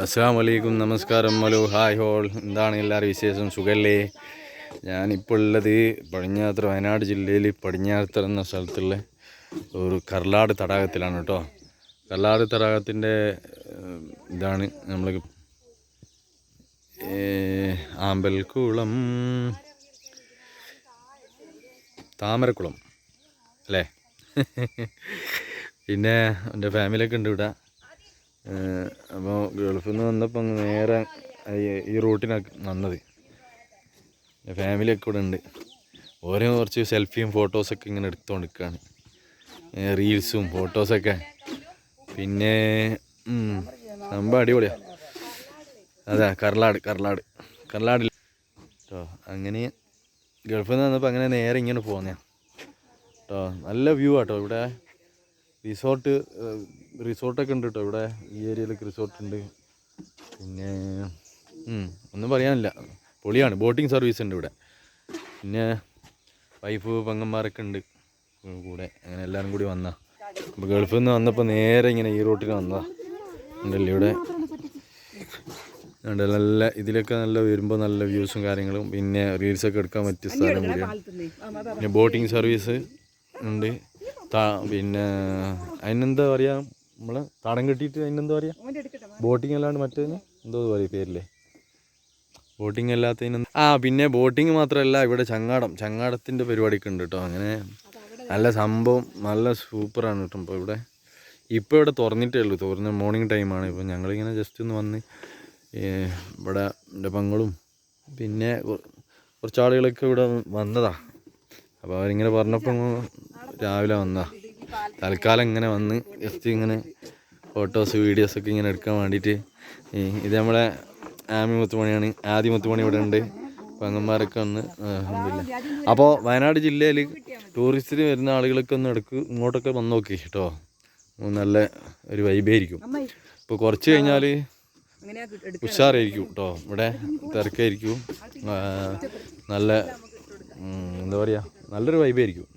അസ്സലാമു അലൈക്കും, നമസ്കാരം, ഹലോ, ഹായ് ഹോൾ. എന്താണ് എല്ലാവരും വിശേഷം? സുഖല്ലേ? ഞാനിപ്പോൾ ഉള്ളത് പടിഞ്ഞാറത്തറ, വയനാട് ജില്ലയിൽ പടിഞ്ഞാറത്തറ എന്ന സ്ഥലത്തുള്ള ഒരു കർലാട് തടാകത്തിലാണ് കേട്ടോ. കർലാട് തടാകത്തിൻ്റെ ഇതാണ് നമ്മൾ ആമ്പൽക്കുളം, താമരക്കുളം അല്ലേ. പിന്നെ എൻ്റെ ഫാമിലിയൊക്കെ ഉണ്ട് ഇവിടെ. അപ്പോൾ ഗൾഫിൽ നിന്ന് വന്നപ്പോൾ നേരെ ഈ റൂട്ടിനാണ് വന്നത്. ഫാമിലിയൊക്കെ ഇവിടെ ഉണ്ട്. ഓരോ കുറച്ച് സെൽഫിയും ഫോട്ടോസൊക്കെ ഇങ്ങനെ എടുത്തുകൊണ്ട് നിൽക്കുകയാണ്, റീൽസും ഫോട്ടോസൊക്കെ. പിന്നെ സംഭവം അടിപൊളിയാണ്. അതെ, കർലാടിൽ കേട്ടോ. അങ്ങനെ ഗൾഫിൽ നിന്ന് വന്നപ്പോൾ അങ്ങനെ നേരെ ഇങ്ങനെ പോകുന്നതാണ് കേട്ടോ. നല്ല വ്യൂ ആട്ടോ ഇവിടെ. റിസോർട്ടൊക്കെ ഉണ്ട് കേട്ടോ ഇവിടെ. ഈ ഏരിയയിലൊക്കെ റിസോർട്ടുണ്ട്. പിന്നെ ഒന്നും പറയാനില്ല, പൊളിയാണ്. ബോട്ടിങ് സർവീസ് ഉണ്ട് ഇവിടെ. പിന്നെ വൈഫ് പെങ്ങന്മാരൊക്കെ ഉണ്ട് കൂടെ. അങ്ങനെ എല്ലാവരും കൂടി വന്നാൽ അപ്പോൾ ഗൾഫിൽ നിന്ന് വന്നപ്പോൾ നേരെ ഇങ്ങനെ ഈ റൂട്ടിൽ വന്നതാണ്. ഉണ്ടല്ലോ ഇവിടെ ഉണ്ട്. നല്ല ഇതിലൊക്കെ നല്ല വരുമ്പോൾ നല്ല വ്യൂസും കാര്യങ്ങളും, പിന്നെ റീൽസൊക്കെ എടുക്കാൻ പറ്റിയ സ്ഥലം കൂടിയാണ്. പിന്നെ ബോട്ടിങ് സർവീസ് ഉണ്ട്. പിന്നെ അതിനെന്താ പറയുക, നമ്മൾ തടം കെട്ടിയിട്ട് അതിനെന്താ പറയുക, ബോട്ടിങ് അല്ലാണ്ട് മറ്റേതിന് എന്തോ പറയുക പേരില്ലേ, ബോട്ടിങ് അല്ലാത്തതിന്. പിന്നെ ബോട്ടിങ് മാത്രമല്ല, ഇവിടെ ചങ്ങാടത്തിൻ്റെ പരിപാടിയൊക്കെ ഉണ്ട് കേട്ടോ. അങ്ങനെ നല്ല സംഭവം, നല്ല സൂപ്പറാണ് കേട്ടോ. ഇപ്പോൾ ഇവിടെ തുറന്നിട്ടേ ഉള്ളൂ. തുറന്ന മോർണിംഗ് ടൈമാണ്. ഇപ്പോൾ ഞങ്ങളിങ്ങനെ ജസ്റ്റ് ഒന്ന് വന്ന് ഇവിടെ എൻ്റെ പങ്ങളും പിന്നെ കുറച്ച് ആളുകളൊക്കെ ഇവിടെ വന്നതാണ്. അപ്പോൾ അവരിങ്ങനെ പറഞ്ഞപ്പോൾ രാവിലെ വന്നതാണ്. തൽക്കാലം ഇങ്ങനെ വന്ന് ജസ്റ്റ് ഇങ്ങനെ ഫോട്ടോസ് വീഡിയോസൊക്കെ ഇങ്ങനെ എടുക്കാൻ വേണ്ടിയിട്ട്. ഇത് നമ്മളെ ആദ്യ മുത്തുമണി ഇവിടെ ഉണ്ട്. പെങ്ങന്മാരൊക്കെ വന്ന് അപ്പോൾ വയനാട് ജില്ലയിൽ ടൂറിസ്റ്റിന് വരുന്ന ആളുകളൊക്കെ ഒന്ന് ഇങ്ങോട്ടൊക്കെ വന്ന് നോക്കി കേട്ടോ. നല്ല ഒരു വൈബായിരിക്കും. ഇപ്പോൾ കുറച്ച് കഴിഞ്ഞാൽ ഉഷാറായിരിക്കും കേട്ടോ. ഇവിടെ തിരക്കായിരിക്കും. നല്ല എന്താ പറയുക, നല്ലൊരു വൈബായിരിക്കും.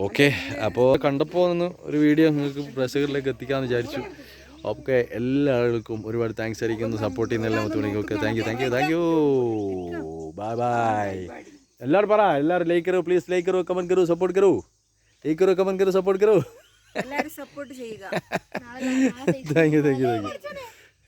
ഓക്കെ, അപ്പോൾ കണ്ടപ്പോൾ ഒന്ന് ഒരു വീഡിയോ നിങ്ങൾക്ക് പ്രേക്ഷകരിലേക്ക് എത്തിക്കാമെന്ന് വിചാരിച്ചു. ഓക്കെ, എല്ലാ ആളുകൾക്കും ഒരുപാട് താങ്ക്സ് ആയിരിക്കുന്നു, സപ്പോർട്ട് ചെയ്യുന്ന എല്ലാ മുത്തുമണിക്കൊക്കെ. Thank you. ബൈ. എല്ലാവരും പറ, എല്ലാവരും ലൈക്ക് കരോ, പ്ലീസ് ലൈക്ക് കരോ, കമന്റ് കരോ, സപ്പോർട്ട് കരോ. ലൈക്ക് കരോ, കമന്റ് കരോ, സപ്പോർട്ട് കരോ. എല്ലാവരും സപ്പോർട്ട് ചെയ്യുക. Thank U.